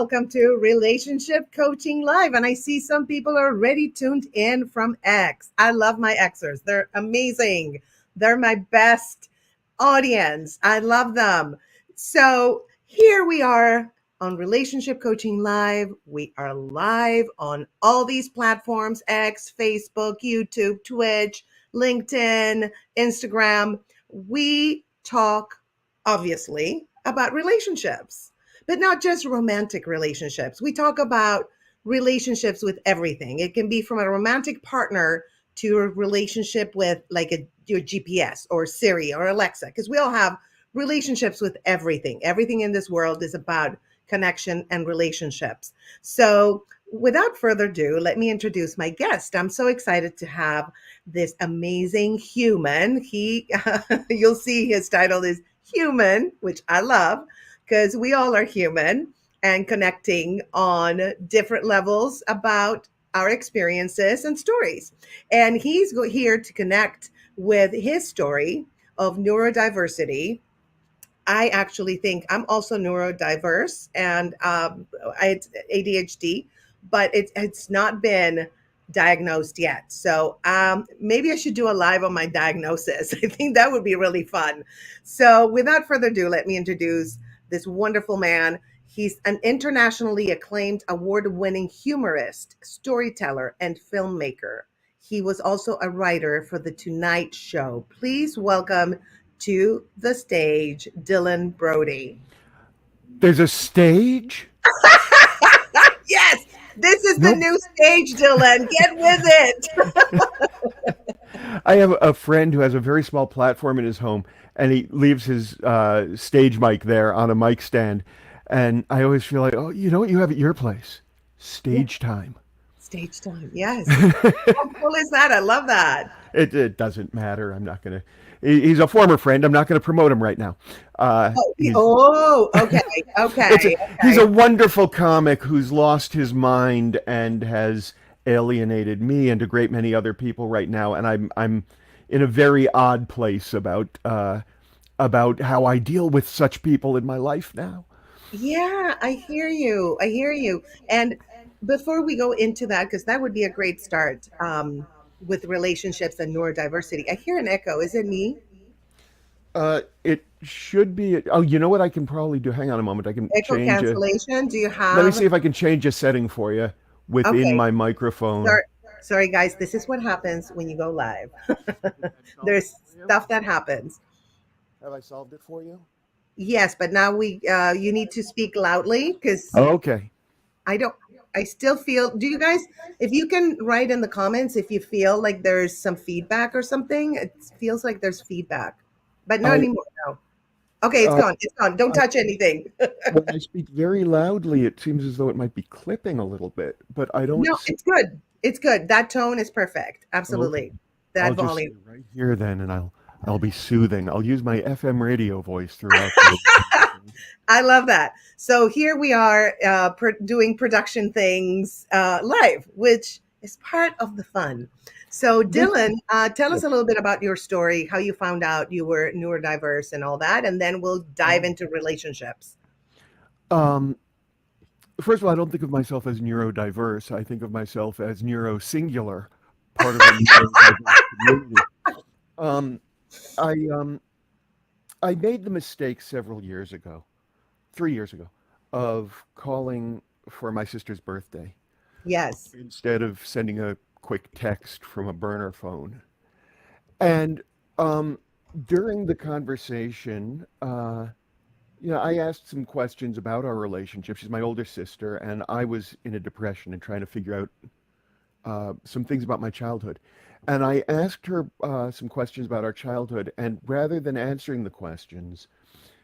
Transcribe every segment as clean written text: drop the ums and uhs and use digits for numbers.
welcome to Relationship Coaching Live. And I see some people are already tuned in from X. I love my Xers. They're amazing. They're my best audience. I love them. So here we are on Relationship Coaching Live. We are live on all these platforms: X, Facebook, YouTube, Twitch, LinkedIn, Instagram. We talk, obviously, about relationships, but not just romantic relationships. We talk about relationships with everything. It can be from a romantic partner to a relationship with your GPS or Siri or Alexa, because we all have relationships with everything. Everything in this world is about connection and relationships. So without further ado, let me introduce my guest. I'm so excited to have this amazing human. You'll see his title is Human, which I love, because we all are human and connecting on different levels about our experiences and stories. And he's here to connect with his story of neurodiversity. I actually think I'm also neurodiverse, and it's ADHD, but it's not been diagnosed yet. So maybe I should do a live on my diagnosis. I think that would be really fun. So without further ado, let me introduce this wonderful man. He's an internationally acclaimed award-winning humorist, storyteller, and filmmaker. He was also a writer for The Tonight Show. Please welcome to the stage, Dylan Brody. There's a stage? Yes, this is the new stage, Dylan. Get with it. I have a friend who has a very small platform in his home, and he leaves his stage mic there on a mic stand. And I always feel like, oh, you know what you have at your place? Stage time. Stage time, yes. How cool is that? I love that. It doesn't matter. I'm not going to. He's a former friend. I'm not going to promote him right now. Okay. He's a wonderful comic who's lost his mind and has alienated me and a great many other people right now. And I'm in a very odd place about how I deal with such people in my life now. Yeah, I hear you. I hear you. And before we go into that, because that would be a great start with relationships and neurodiversity, I hear an echo. Is it me? It should be. Oh, you know what I can probably do? Hang on a moment. I can Echo change a. cancellation. Do you Let me have? see if I can change a setting for you within Okay. my microphone. Sorry, sorry, guys. This is what happens when you go live. There's stuff that happens. Have I solved it for you? Yes, but now you need to speak loudly because Okay. I don't. I still feel. Do you guys? If you can write in the comments if you feel like there's some feedback or something. It feels like there's feedback, but not I anymore. No. Okay, it's uh, gone. It's gone. Don't I touch anything. when I speak very loudly, it seems as though it might be clipping a little bit, but I don't No, see. it's good. It's good. That tone is perfect. Okay. Absolutely. That I'll just volume. stay right here then, and I'll be soothing. I'll use my FM radio voice throughout the conversation. I love that. So here we are doing production things live, which is part of the fun. So This Dylan, tell us Yes. a little bit about your story, how you found out you were neurodiverse and all that, and then we'll dive Oh. into relationships. Um, First of all, I don't think of myself as neurodiverse. I think of myself as neurosingular, part of a neurodiverse community. Um, I um, I made the mistake several years ago, 3 years ago, of calling for my sister's birthday Yes. instead of sending a quick text from a burner phone. And um, during the conversation, I asked some questions about our relationship. She's my older sister, and I was in a depression and trying to figure out some things about my childhood. And I asked her some questions about our childhood, and rather than answering the questions,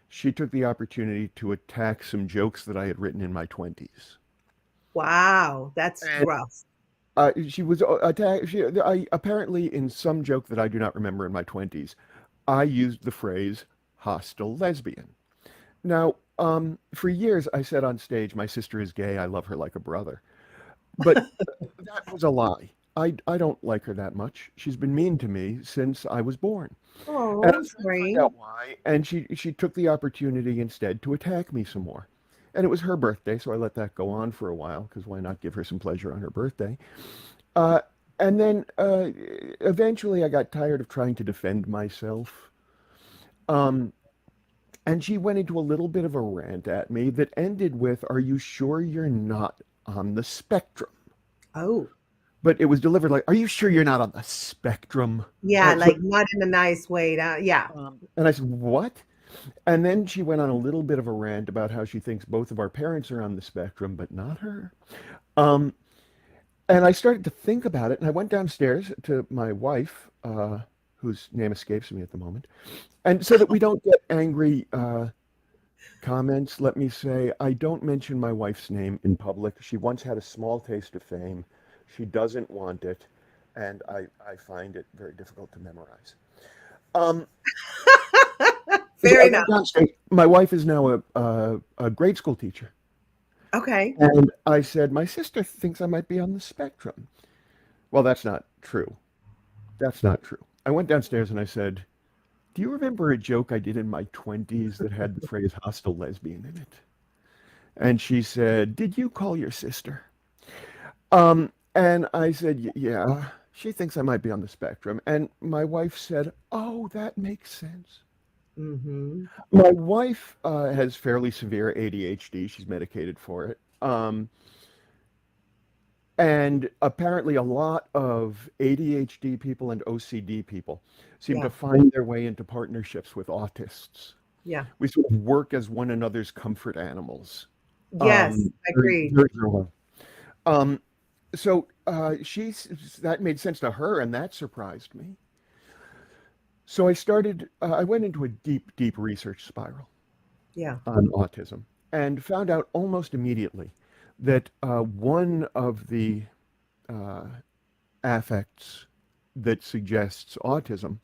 she took the opportunity to attack some jokes that I had written in my 20s. Wow, that's And rough. she was attack. Apparently, in some joke that I do not remember in my 20s, I used the phrase hostile lesbian. Now, for years, I said on stage, my sister is gay. I love her like a brother. But that was a lie. I don't like her that much. She's been mean to me since I was born. Oh, And I I'm was trying to find sorry. out why. And she took the opportunity instead to attack me some more. And it was her birthday, so I let that go on for a while because why not give her some pleasure on her birthday? Uh, and then eventually I got tired of trying to defend myself. Um, and she went into a little bit of a rant at me that ended with, "Are you sure you're not on the spectrum?" Oh, But it was delivered like, "Are you sure you're not on the spectrum?" yeah, like not in a nice way. Yeah. And I said, "What?" And then she went on a little bit of a rant about how she thinks both of our parents are on the spectrum, but not her. Um, and I started to think about it, and I went downstairs to my wife, whose name escapes me at the moment. And so that we don't get angry comments, let me say, I don't mention my wife's name in public. She once had a small taste of fame. She doesn't want it, and I find it very difficult to memorize. Um, so Fair I enough. went downstairs. My wife is now a grade school teacher. Okay. And I said, my sister thinks I might be on the spectrum. Well, that's not true. That's not true. I went downstairs and I said, do you remember a joke I did in my 20s that had the phrase hostile lesbian in it? And she said, did you call your sister? And I said, yeah, she thinks I might be on the spectrum. And my wife said, oh, that makes sense. Mm-hmm. My wife has fairly severe ADHD. She's medicated for it. And apparently, a lot of ADHD people and OCD people seem to Yeah. find their way into partnerships with autists. Yeah. We sort of work as one another's comfort animals. Yes. Very, Agreed. very, very well. Um, so that made sense to her, and that surprised me. So I went into a deep, deep research spiral Yeah. on autism and found out almost immediately that one of the uh, affects that suggests autism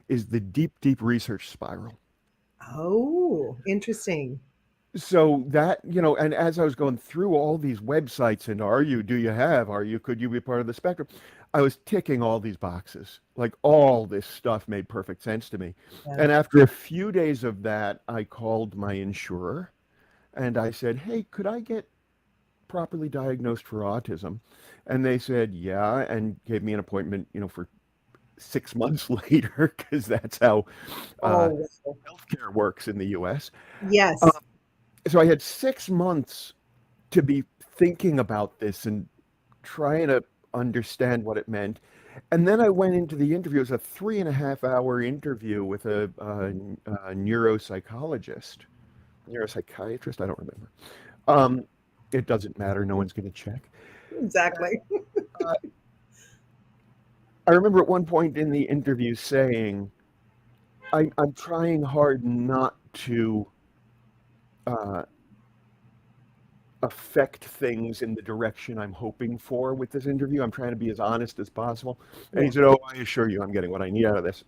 is the deep, deep research spiral. Oh, interesting. So that, and as I was going through all these websites and could you be part of the spectrum? I was ticking all these boxes. Like all this stuff made perfect sense to me. Yeah. And after a few days of that, I called my insurer and I said, hey, could I get properly diagnosed for autism? And they said, yeah, and gave me an appointment, for 6 months later, because that's how uh, Oh, wow. healthcare works in the US. Yes. So I had 6 months to be thinking about this and trying to understand what it meant. And then I went into the interview. It was a 3.5 hour interview with a neuropsychiatrist. I don't remember. Um, it doesn't matter. No one's going to check. Exactly. Uh, I remember at one point in the interview saying, I'm trying hard not to uh, affect things in the direction I'm hoping for with this interview. I'm trying to be as honest as possible. And he Yeah. said, oh, I assure you I'm getting what I need out of this.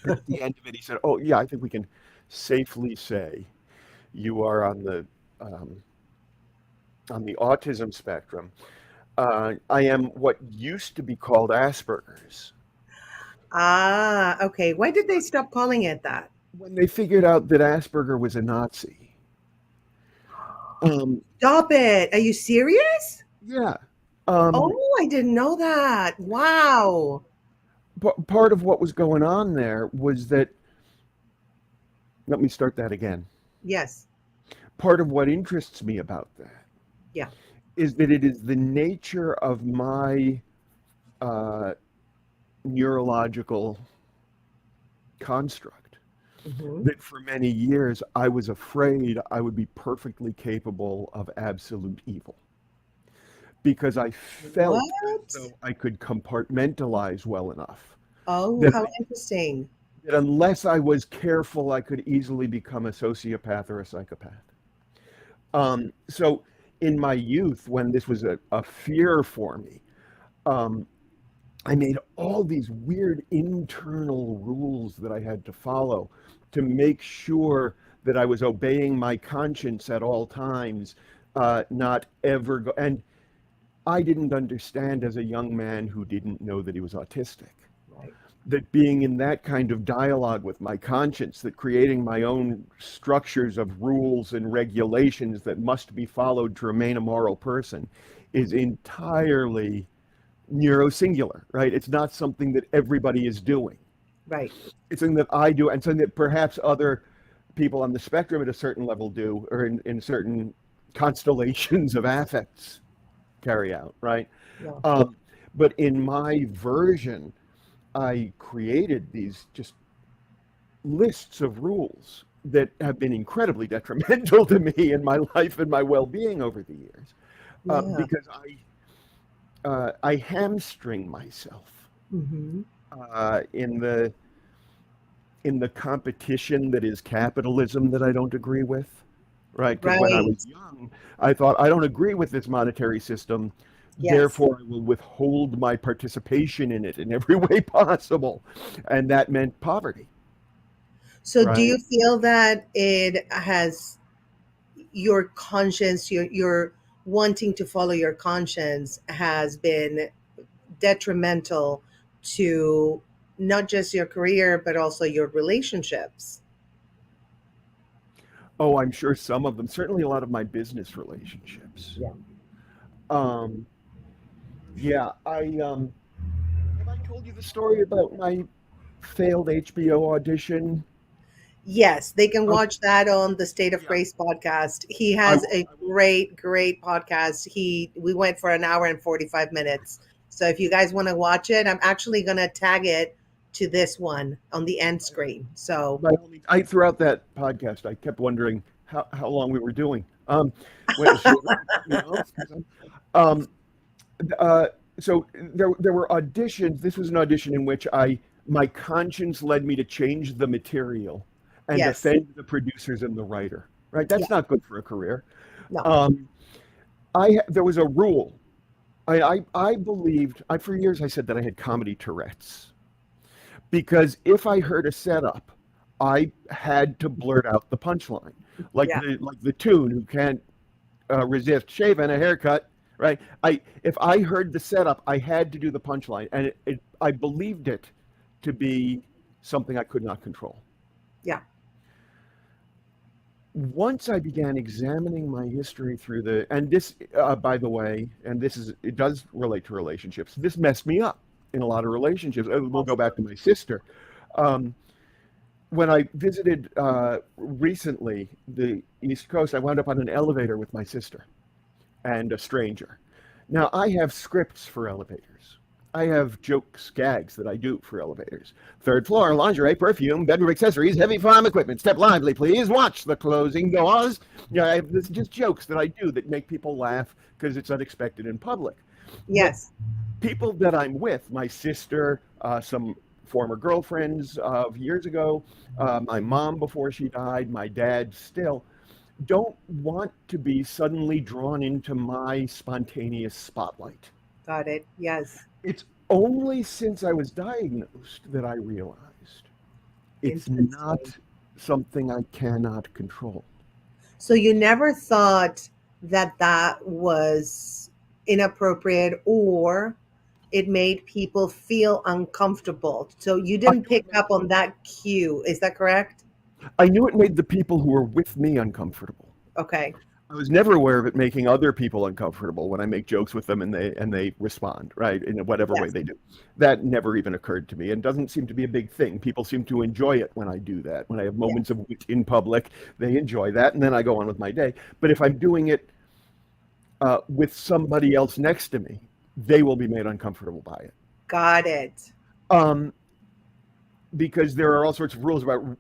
And at the end of it, he said, oh, yeah, I think we can safely say you are um, on the autism spectrum. I am what used to be called Asperger's. Ah, okay. Why did they stop calling it that? When they figured out that Asperger was a Nazi. Um, Stop it. Are you serious? yeah. Um, Oh, I didn't know that. Wow. Part of what was going on there was that, let me start that again. Yes. Part of what interests me about that Yeah. is that it is the nature of my uh, neurological construct Hmm. that for many years I was afraid I would be perfectly capable of absolute evil because I felt as What? though I could compartmentalize well enough Oh, that, how interesting. that unless I was careful, I could easily become a sociopath or a psychopath. So in my youth, when this was a fear for me, um, I made all these weird internal rules that I had to follow to make sure that I was obeying my conscience at all times, not ever go. And I didn't understand as a young man who didn't know that he was autistic. Right. that being in that kind of dialogue with my conscience, that creating my own structures of rules and regulations that must be followed to remain a moral person is entirely neurosingular, right? It's not something that everybody is doing. Right. It's something that I do and something that perhaps other people on the spectrum at a certain level do, or in certain constellations of affects carry out, right? Yeah. Um, but in my version, I created these just lists of rules that have been incredibly detrimental to me in my life and my well-being over the years, Yeah. because I hamstring myself Hmm. in the competition that is capitalism that I don't agree with, right? Because when I Right. was young, I thought I don't agree with this monetary system, Yes. therefore I will withhold my participation in it in every way possible, and that meant poverty, So do right? you feel that it has your conscience, your wanting to follow your conscience has been detrimental to not just your career but also your relationships? Oh, I'm sure some of them, certainly a lot of my business relationships. Yeah. Um, yeah, I have I told you the story about my failed HBO audition? Yes, they can Okay, watch that on the State of yeah, Grace podcast. He I has will. a great podcast. We went for an hour and 45 minutes. So if you guys want to watch it, I'm actually going to tag it to this one on the end screen. So, By all means, I throughout that podcast, I kept wondering how long we were doing. When, should, you know, um, uh, so there were auditions. This was an audition in which my conscience led me to change the material and yes. offend the producers and the writer. Right, Yeah. that's not good for a career. No. Um, there was a rule. I believed for years I said that I had comedy Tourette's because if I heard a setup, I had to blurt out the punchline, Yeah. like the tune who can't resist shaving a haircut, right? If I heard the setup, I had to do the punchline, and I believed it to be something I could not control. Yeah. Once I began examining my history through and this, by the way, and it does relate to relationships. This messed me up in a lot of relationships. We'll go back to my sister. Um, when I visited recently the East Coast, I wound up on an elevator with my sister and a stranger. Now, I have scripts for elevators. I have jokes, gags that I do for elevators. Third floor, lingerie, perfume, bedroom accessories, heavy farm equipment. Step lively, please. Watch the closing doors. I have just jokes that I do that make people laugh because it's unexpected in public. But Yes. people that I'm with, my sister, some former girlfriends of years ago, my mom before she died, my dad still, don't want to be suddenly drawn into my spontaneous spotlight. Got it. Yes. It's only since I was diagnosed that I realized it's Interesting. not something I cannot control. So you never thought that that was inappropriate or it made people feel uncomfortable. So you I didn't knew it pick made, up on that cue. Is that correct? I knew it made the people who were with me uncomfortable. Okay. I was never aware of it making other people uncomfortable when I make jokes with them and they respond, right, in whatever way Yes. they do. That never even occurred to me and doesn't seem to be a big thing. People seem to enjoy it when I do that. When I have moments Yes. of wit in public, they enjoy that, and then I go on with my day. But if I'm doing it with somebody else next to me, they will be made uncomfortable by it. Got it. Um, because there are all sorts of rules about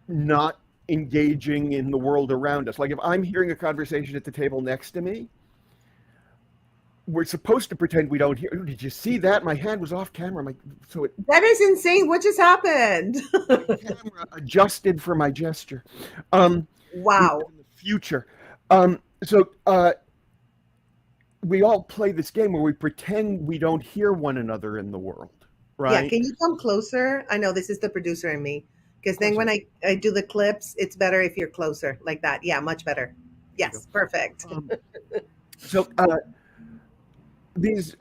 not engaging in the world around us. Like if I'm hearing a conversation at the table next to me, we're supposed to pretend we don't hear. Oh, did you see that? My hand was off camera. That is insane. What just happened? My camera adjusted for my gesture. Um, we live Wow. in the future. So we all play this game where we pretend we don't hear one another in the world, Yeah. right? Can you come closer? I know this is the producer in me. Because Of then course I when can. I do the clips, it's better if you're closer like that. Yeah, much better. There you Yes, perfect. go. So these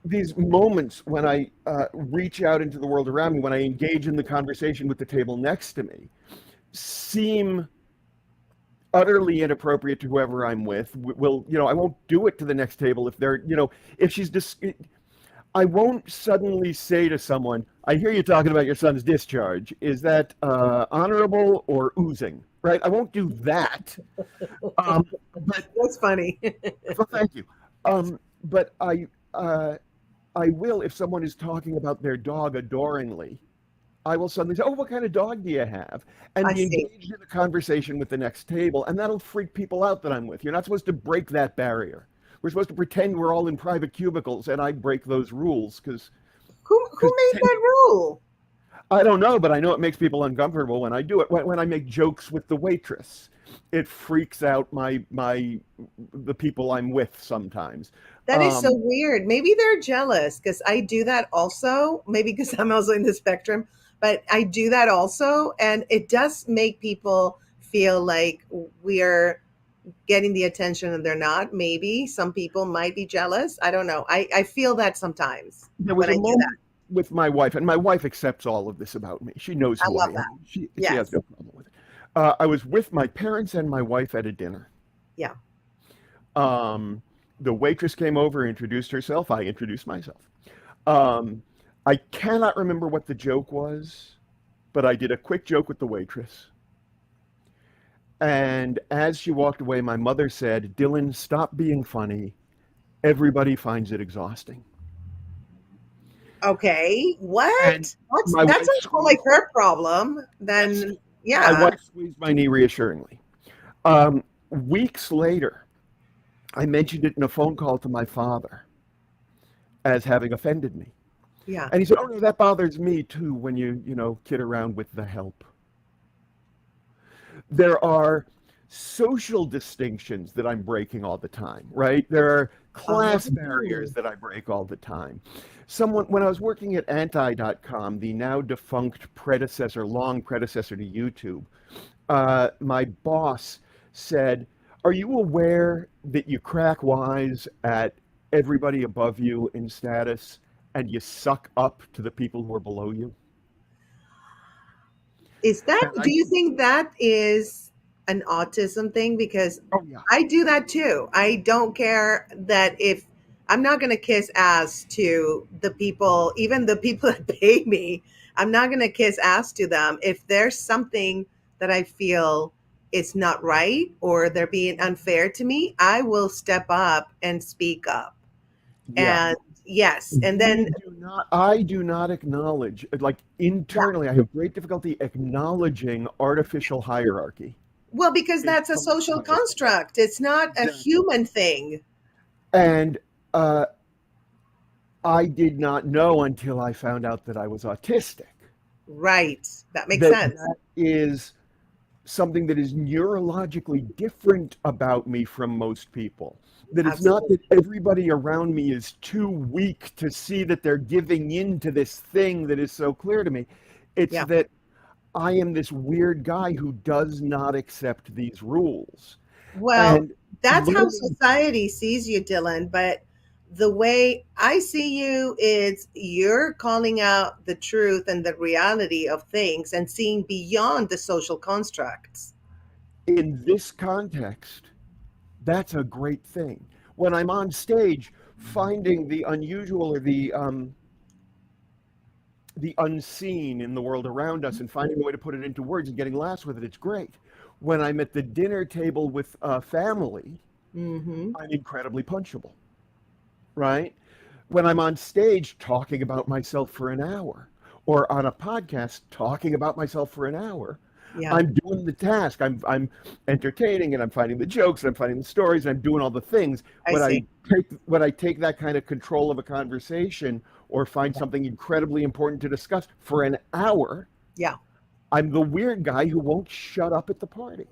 these moments when I reach out into the world around me, when I engage in the conversation with the table next to me, seem utterly inappropriate to whoever I'm with. Will, I won't do it to the next table if they're, if she's just, I won't suddenly say to someone, I hear you talking about your son's discharge. Is that honorable or oozing? Right? I won't do that. But That's funny. well, thank you. But I will, if someone is talking about their dog adoringly, I will suddenly say, "Oh, what kind of dog do you have?" And I be see. engaged in a conversation with the next table, and that'll freak people out that I'm with. You're not supposed to break that barrier. We're supposed to pretend we're all in private cubicles, and I break those rules Who made that rule? I don't know, but I know it makes people uncomfortable when I do it. When I make jokes with the waitress, it freaks out the people I'm with sometimes. That is so Um, weird. Maybe they're jealous because I do that also. Maybe because I'm also in the spectrum, but I do that also. And it does make people feel like we're getting the attention and they're not. Maybe some people might be jealous. I don't know. I feel that sometimes there when was I a do that. moment with my wife, and my wife accepts all of this about me. She knows I who I love that. am. She has Yes. no problem with it. I was with my parents and my wife at a dinner. Yeah. Um, the waitress came over, introduced herself. I introduced myself. Um, I cannot remember what the joke was, but I did a quick joke with the waitress. And as she walked away, my mother said, "Dylan, stop being funny. Everybody finds it exhausting." Okay. And What? my That wife sounds more like squeezed, her problem yes, than, my yeah. wife squeezed my knee reassuringly. Weeks later, I mentioned it in a phone call to my father as having offended me. Yeah. And he said, "Oh no, that bothers me too when kid around with the help." There are social distinctions that I'm breaking all the time, right? There are class Oh, barriers that I break all the time. When I was working at anti.com, the now defunct predecessor, long predecessor to YouTube, my boss said, "Are you aware that you crack wise at everybody above you in status and you suck up to the people who are below you?" is that, And do I, you think that is an autism thing? Because oh yeah, I do that too. I don't care that if I'm not going to kiss ass to the people, even the people that pay me, I'm not going to kiss ass to them. If there's something that I feel is not right or they're being unfair to me, I will step up and speak up. yeah. And yes, and then, I do not acknowledge, like yeah. internally, I have great difficulty acknowledging artificial hierarchy Well, because in that's a someone's social conversation. construct. It's not a Exactly. human thing. And I did not know until I found out that I was autistic Right. That makes that sense. that is something that is neurologically different about me from most people. That it's not Absolutely. that everybody around me is too weak to see that they're giving in to this thing that is so clear to me. It's Yeah. that I am this weird guy who does not accept these rules. Well, And that's how learning, society sees you, Dylan. But the way I see you is you're calling out the truth and the reality of things and seeing beyond the social constructs. in this context, that's a great thing. When I'm on stage, finding the unusual or the unseen in the world around us and finding a way to put it into words and getting laughs with it, it's great. When I'm at the dinner table with a family, Mm-hmm. I'm incredibly punchable, right? When I'm on stage talking about myself for an hour or on a podcast talking about myself for an hour, Yeah, I'm doing the task. I'm entertaining and I'm finding the jokes and I'm finding the stories and I'm doing all the things. I see. When I take that kind of control of a conversation or find something incredibly important to discuss for an hour, Yeah. I'm the weird guy who won't shut up at the party.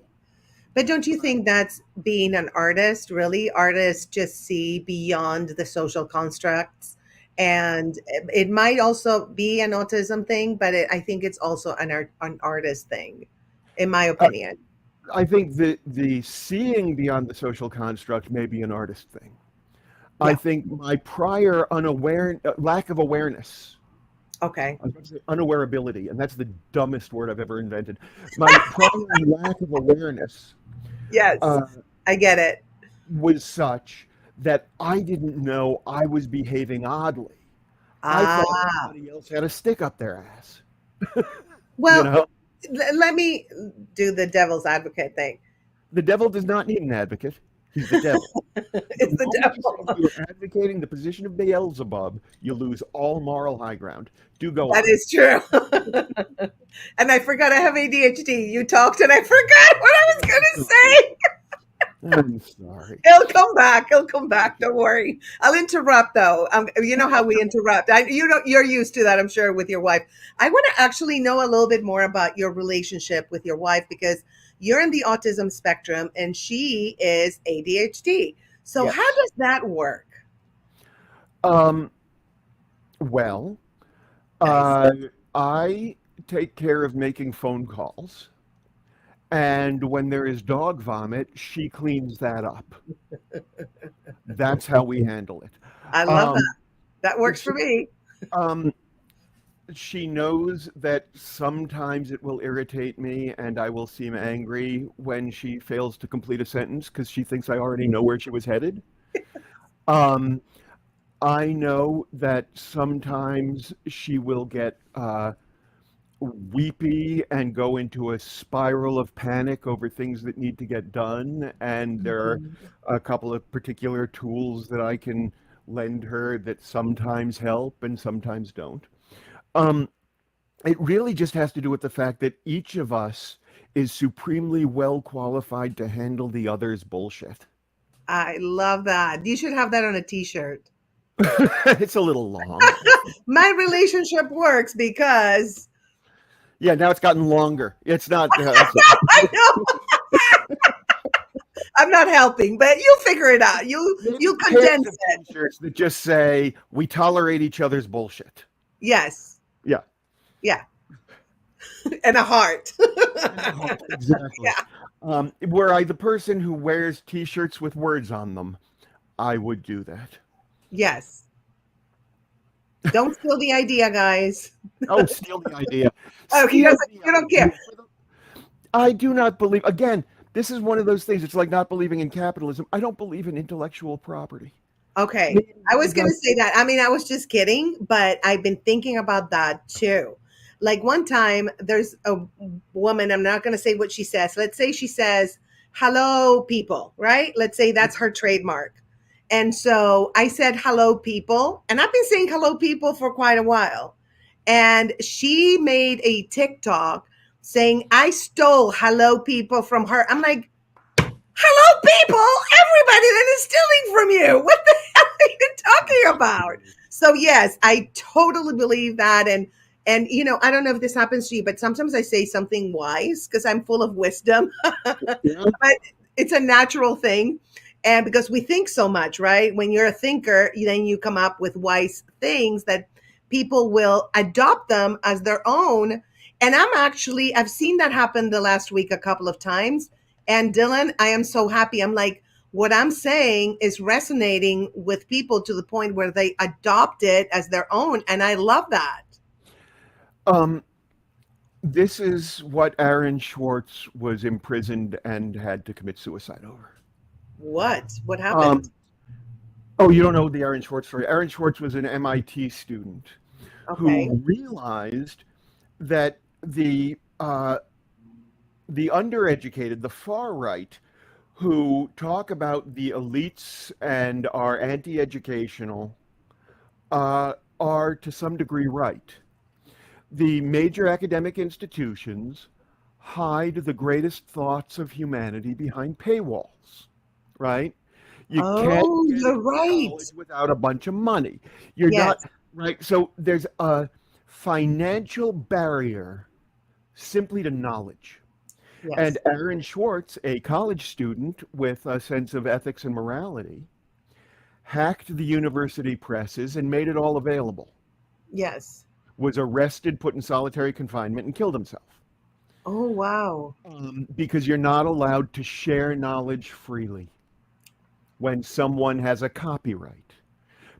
But don't you think that's being an artist, really? Artists just see beyond the social constructs. And it might also be an autism thing, but I think it's also an artist thing, in my Uh, opinion. I think the seeing beyond the social construct may be an artist thing. I Yeah. think my prior lack of awareness, Okay. I was going to say unawareability, and that's the dumbest word I've ever invented. My prior lack of awareness Yes. uh, I get it. was such that I didn't know I was behaving oddly. I thought Ah. everybody else had a stick up their ass, you Well, know? let me do the devil's advocate thing. The devil does not need an advocate. He's the devil. It's The the moment you say devil. you're advocating the position of Beelzebub, you lose all moral high ground. Do go That on. is true. And I forgot I have ADHD. You talked and I forgot what I was going I'm to sorry. say. I'm sorry. He'll come back. He'll come back. Don't worry. I'll interrupt though. You know how we interrupt. You're used to that, I'm sure, with your wife. I want to actually know a little bit more about your relationship with your wife because you're in the autism spectrum and she is ADHD. So how Yes. does that work? Um, well, Nice. uh, I take care of making phone calls, and when there is dog vomit, she cleans that up. That's how we handle it. I love that. Um, That works for she, me. um, she knows that sometimes it will irritate me and I will seem angry when she fails to complete a sentence because she thinks I already know where she was headed. Um, I know that sometimes she will get weepy and go into a spiral of panic over things that need to get done. And there are Mhm. a couple of particular tools that I can lend her that sometimes help and sometimes don't. Um, it really just has to do with the fact that each of us is supremely well qualified to handle the other's bullshit. I love that. You should have that on a t-shirt. It's a little long. My relationship works because Yeah, now it's gotten longer. It's not. I know I'm not helping, but you figure it out. Maybe You pairs condense of it. t-shirts that just say we tolerate each other's bullshit. Yes. Yeah, Yeah. And a heart. and a heart. Exactly. Yeah. Were I the person who wears t-shirts with words on them, I would do that. Yes. Don't steal the idea, guys. Oh, steal the idea. Oh, he Steal doesn't. the You don't care. idea. I do not believe, again, this is one of those things. It's like not believing in capitalism. I don't believe in intellectual property. Okay. Maybe I was because going to say that. I mean, I was just kidding, but I've been thinking about that too. Like one time, there's a woman, I'm not going to say what she says. Let's say she says, hello, people, right? Let's say that's her trademark. And so I said, hello, people. And I've been saying hello, people for quite a while. And she made a TikTok saying, I stole hello, people from her. I'm like, hello, people, everybody that is stealing from you. What the hell are you talking about? So yes, I totally believe that. And I don't know if this happens to you, but sometimes I say something wise because I'm full of wisdom. Yeah. But it's a natural thing. And because we think so much, right? When you're a thinker, then you come up with wise things that people will adopt them as their own. And I've seen that happen the last week a couple of times. And Dylan, I am so happy. I'm like, what I'm saying is resonating with people to the point where they adopt it as their own. And I love that. Um, this is what Aaron Schwartz was imprisoned and had to commit suicide over. What happened? Um, oh, you don't know the Aaron Schwartz story. Aaron Schwartz was an MIT student Okay. who realized that the undereducated, the far right, who talk about the elites and are anti-educational, are to some degree right. The major academic institutions hide the greatest thoughts of humanity behind paywalls, right? You can't Oh, get you're into right. college without a bunch of money. You're not, Yes. right? So there's a financial barrier simply to knowledge. And Yes. Aaron Schwartz, a college student with a sense of ethics and morality, hacked the university presses and made it all available, Yes. was arrested, put in solitary confinement, and killed himself. Oh, wow. Because you're not allowed to share knowledge freely when someone has a copyright.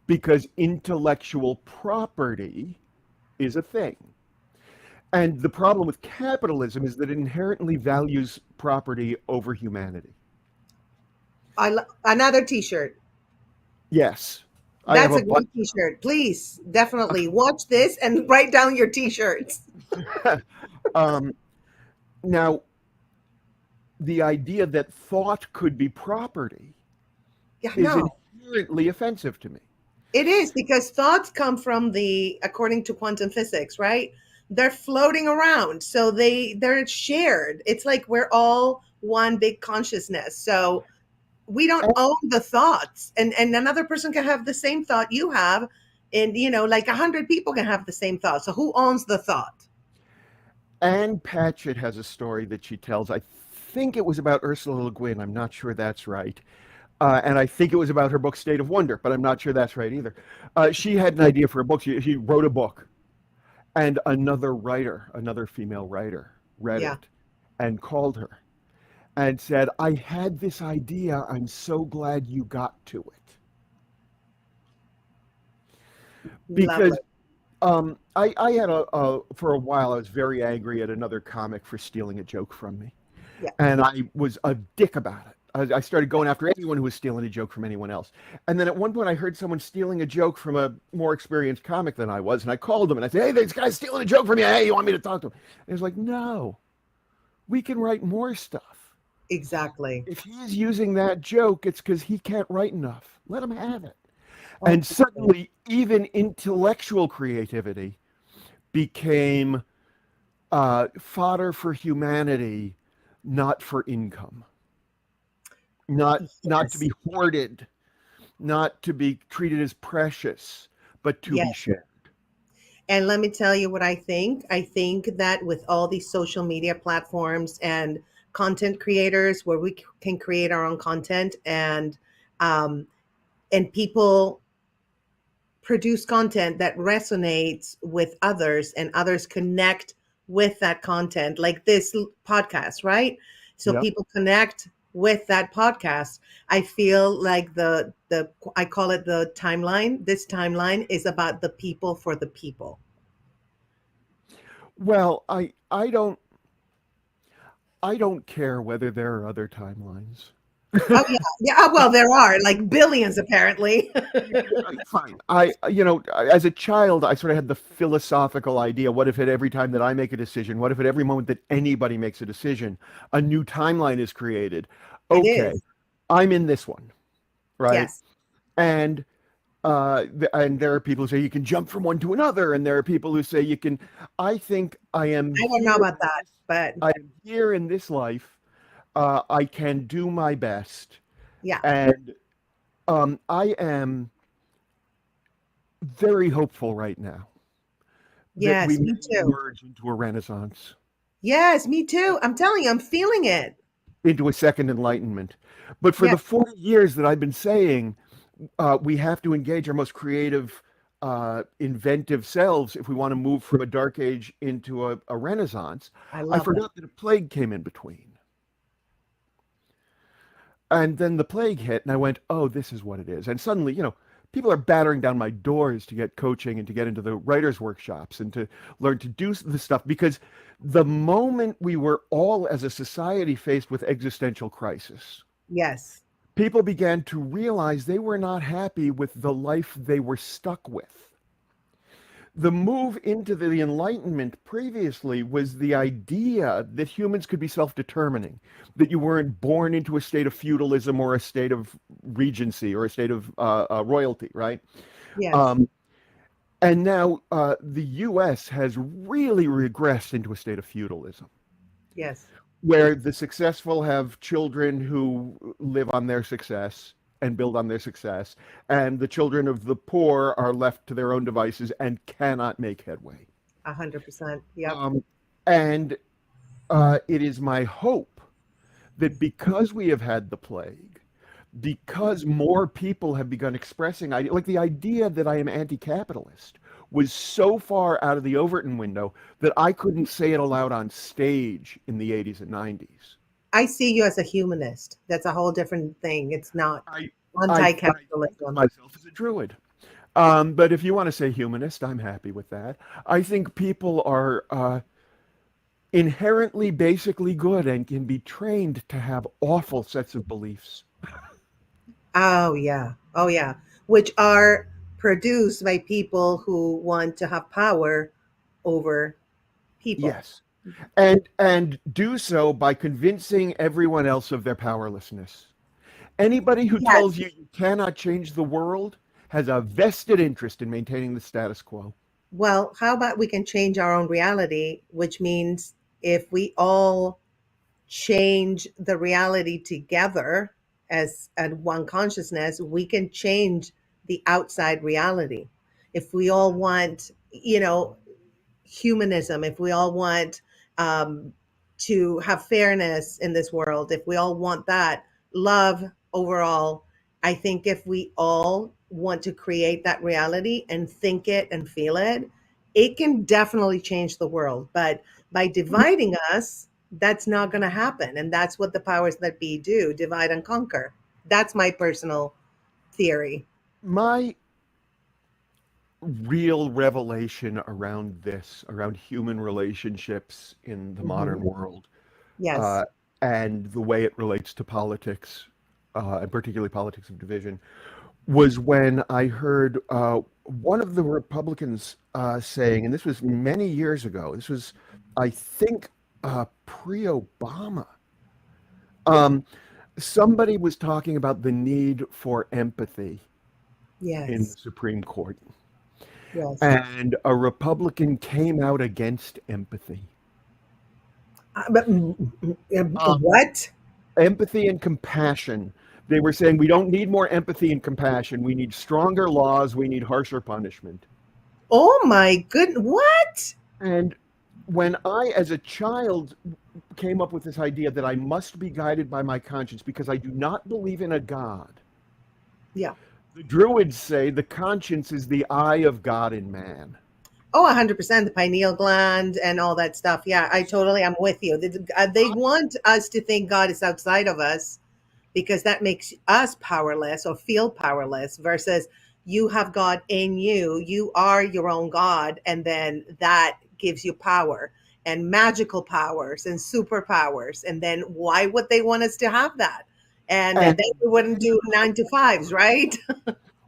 because intellectual property is a thing. And the problem with capitalism is that it inherently values property over humanity. Another T-shirt. Yes, I have That's a a bunch great T-shirt. Please, definitely watch this and write down your T-shirts. of now, the idea that thought could be property Yeah, is no, inherently offensive to me. it is because thoughts come from according to quantum physics, right? They're floating around, so they're shared. It's like we're all one big consciousness. So we don't own the thoughts, and another person can have the same thought you have, and like 100 people can have the same thought. So who owns the thought? Anne Patchett has a story that she tells. I think it was about Ursula Le Guin. I'm not sure that's right. And I think it was about her book State of Wonder, but I'm not sure that's right either. She had an idea for a book. She wrote a book, and another writer, another female writer, read Yeah, it and called her and said, I had this idea. I'm so glad you got to it. lovely. Because I had for a while, I was very angry at another comic for stealing a joke from me. Yeah, And I was a dick about it. I started going after anyone who was stealing a joke from anyone else. And then at one point, I heard someone stealing a joke from a more experienced comic than I was. And I called him and I said, hey, this guy's stealing a joke from you. Hey, you want me to talk to him? And he was like, no, we can write more stuff. exactly. If he's using that joke, it's because he can't write enough. Let him have it. Oh, And suddenly, even intellectual creativity became fodder for humanity, not for income. Not to yes, be hoarded, not to be treated as precious, but to be yes. shared. And let me tell you what I think. I think that with all these social media platforms and content creators, where we can create our own content, um, and people produce content that resonates with others, and others connect with that content, like this podcast, right? So Yep. people connect with that podcast. I feel like the I call it the timeline. This timeline is about the people for the people. Well, I don't care whether there are other timelines. Oh yeah, yeah. Well, there are like billions apparently. Fine. As a child, I sort of had the philosophical idea, what if at every time that I make a decision, what if at every moment that anybody makes a decision, a new timeline is created? It Okay, is. I'm in this one, right? Yes. And and there are people who say you can jump from one to another, and there are people who say you can. I think I am I don't know here. about that, but I am here in this life. I can do my best, yeah. and I am very hopeful right now that we Yes, me may too. emerge into a renaissance, Yes, me too. I'm telling you, I'm feeling it. into a second enlightenment. But for Yeah, the 40 years that I've been saying, we have to engage our most creative, inventive selves if we want to move from a dark age into a renaissance. I I love that. forgot that a plague came in between. And then the plague hit, and I went, oh, this is what it is. And suddenly, people are battering down my doors to get coaching and to get into the writers' workshops and to learn to do this stuff. Because the moment we were all as a society faced with existential crisis, Yes. people began to realize they were not happy with the life they were stuck with. The move into the Enlightenment previously was the idea that humans could be self-determining, that you weren't born into a state of feudalism or a state of regency or a state of royalty, right? Yes. Um, and now the U.S. has really regressed into a state of feudalism, Yes. where the successful have children who live on their success and build on their success, and the children of the poor are left to their own devices and cannot make headway. 100%. Yep. Um, and it is my hope that because we have had the plague, because more people have begun expressing, like the idea that I am anti-capitalist was so far out of the Overton window that I couldn't say it aloud on stage in the 80s and 90s. I see you as a humanist. That's a whole different thing. It's not I I think of anti-capitalism. myself as a druid. But if you want to say humanist, I'm happy with that. I think people are inherently basically good and can be trained to have awful sets of beliefs. Oh, yeah. Oh, yeah. Which are produced by people who want to have power over people. Yes. And do so by convincing everyone else of their powerlessness. Anybody who tells Yes. you you cannot change the world has a vested interest in maintaining the status quo. Well, how about we can change our own reality, which means if we all change the reality together as at one consciousness, we can change the outside reality. If we all want, humanism, if we all want um, to have fairness in this world, if we all want that, love overall, I think if we all want to create that reality and think it and feel it, it can definitely change the world. But by dividing us, that's not going to happen. And that's what the powers that be do, divide and conquer. That's my personal theory. My real revelation around this, around human relationships in the modern Hmm. world, Yes. uh, and the way it relates to politics, and particularly politics of division, was when I heard one of the Republicans saying, and this was many years ago, this was, I think, pre-Obama. Um, Somebody was talking about the need for empathy in the Yes. Supreme Court, Yes. and a Republican came out against empathy. Um, What? Empathy and compassion. They were saying we don't need more empathy and compassion. We need stronger laws. We need harsher punishment. Oh my goodness. What? And when I, as a child, came up with this idea that I must be guided by my conscience because I do not believe in a God, Yeah. the Druids say the conscience is the eye of God in man. Oh, 100%. The pineal gland and all that stuff. Yeah, I totally am with you. They want us to think God is outside of us because that makes us powerless or feel powerless versus you have God in you. You are your own God. And then that gives you power and magical powers and superpowers. And then why would they want us to have that? And then And we wouldn't do nine to fives, right?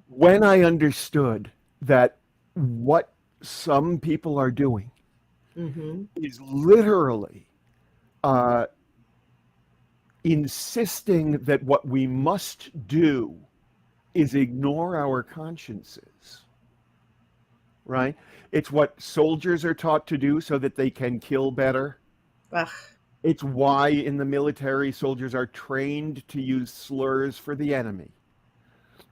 when I understood that what some people are doing Hmm. is literally uh, insisting that what we must do is ignore our consciences, right? It's what soldiers are taught to do so that they can kill better. Ugh, It's why in the military soldiers are trained to use slurs for the enemy.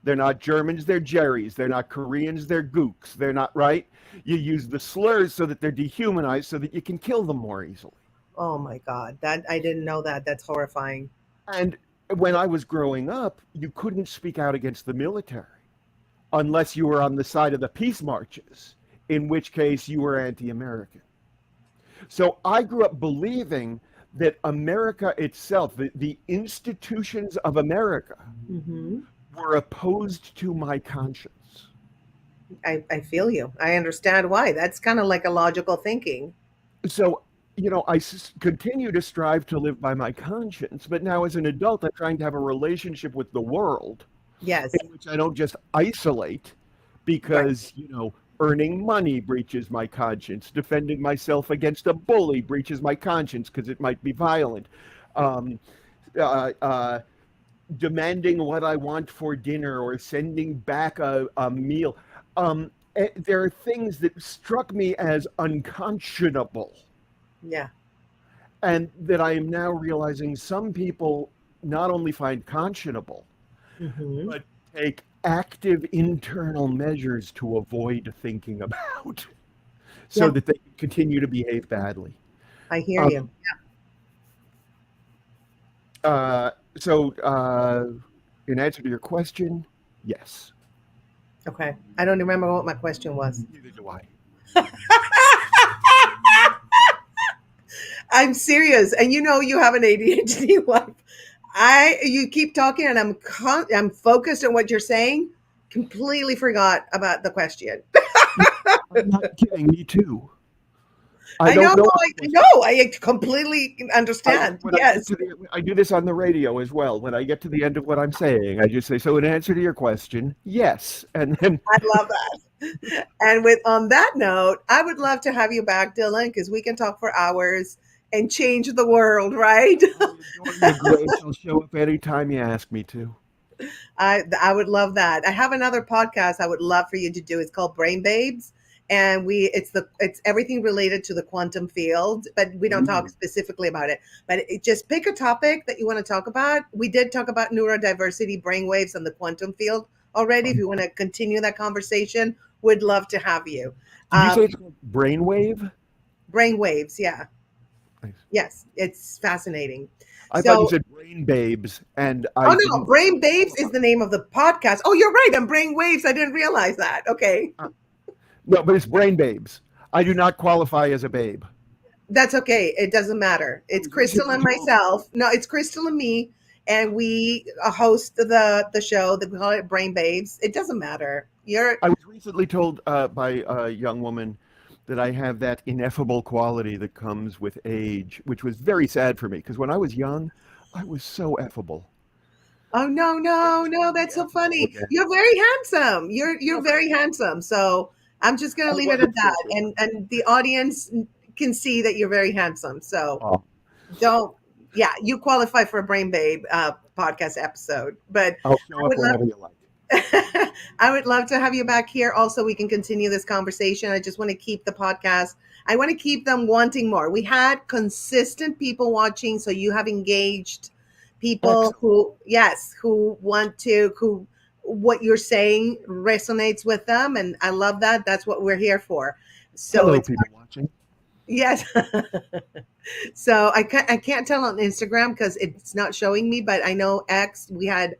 They're not Germans, they're Jerrys. They're not Koreans, they're Gooks. They're not, right? You use the slurs so that they're dehumanized so that you can kill them more easily. oh my God. That I didn't know that. That's horrifying. And when I was growing up, you couldn't speak out against the military unless you were on the side of the peace marches, in which case you were anti American. So I grew up believing that America itself, the institutions of America, Hmm. were opposed to my conscience. I feel you. I understand why. That's kind of like a logical thinking. So, I continue to strive to live by my conscience, but now as an adult, I'm trying to have a relationship with the world Yes. in which I don't just isolate Right. because, earning money breaches my conscience, defending myself against a bully breaches my conscience because it might be violent. Um, uh, uh, Demanding what I want for dinner or sending back a meal. There are things that struck me as unconscionable Yeah. and that I am now realizing some people not only find conscionable, Hmm. but take active internal measures to avoid thinking about so Yeah. that they can continue to behave badly. I hear you. Um, so, in answer to your question, yes, Okay. I don't remember what my question was. neither do I. I'm serious. And you have an ADHD wife. You keep talking and I'm focused on what you're saying, Completely forgot about the question. I'm not kidding. Me too. I I know, don't know what I the question. know, I completely understand. When I get Yes, to the, I do this on the radio as well. When I get to the end of what I'm saying, I just say, "So in answer to your question, yes," and then I love that. And with on that note, I would love to have you back, Dylan, because we can talk for hours and change the world, right? I adore you, Grace. I'll show up anytime you ask me to. I would love that. I have another podcast I would love for you to do. It's called Brain Babes, and it's everything related to the quantum field, but we don't talk Ooh, specifically about it. But just pick a topic that you want to talk about. We did talk about neurodiversity, brainwaves, and the quantum field already. If fun. you want to continue that conversation, would love to have you. Did you Um, say it's called brainwave? Brainwaves, yeah, Nice. yes, it's fascinating. I thought you So, said brain babes, and oh I no, didn't Brain Babes is qualify. the name of the podcast. Oh, you're right. I'm Brain Waves. I didn't realize that. Okay. Uh, No, but it's brain babes. I do not qualify as a babe. That's okay. It doesn't matter. I It's was Crystal recently and told. myself. No, it's Crystal and me, and we host the show that we call it Brain Babes. It doesn't matter. You're I was recently told by a young woman that I have that ineffable quality that comes with age, which was very sad for me because when I was young, I was so effable. oh no I no just want no. to be That's so effable funny. again. You're very handsome. You're Oh, very thank you. handsome. So I'm just gonna I leave it wasn't at that, filtered. and the audience can see that you're very handsome. So Oh, don't. Yeah, you qualify for a Brain Babe podcast episode, but I'll I show up would love whenever you like. I would love to have you back here. Also, we can continue this conversation. I just want to keep the podcast. I want to keep them wanting more. We had consistent people watching, so you have engaged people Excellent. who, yes, who want to, who what you're saying resonates with them, and I love that. That's what we're here for. So Hello, it's people watching. yes. So I can't tell on Instagram because it's not showing me, but I know X. We had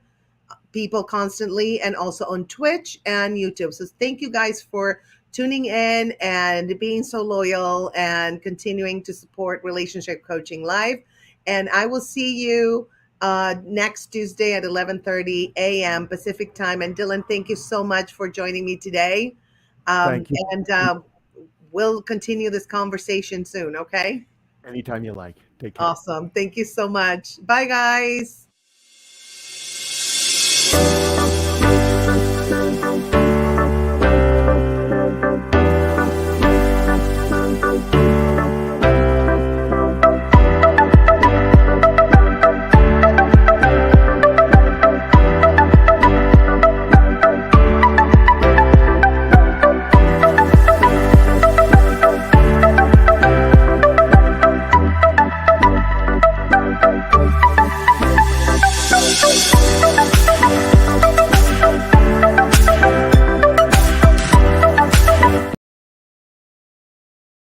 people constantly and also on Twitch and YouTube. So thank you guys for tuning in and being so loyal and continuing to support Relationship Coaching Live. And I will see you next Tuesday at 11:30 a.m. Pacific time. And Dylan, thank you so much for joining me today. Thank you. And And we'll continue this conversation soon. Okay. anytime you like. Take care. Awesome. Thank you so much. Bye, guys.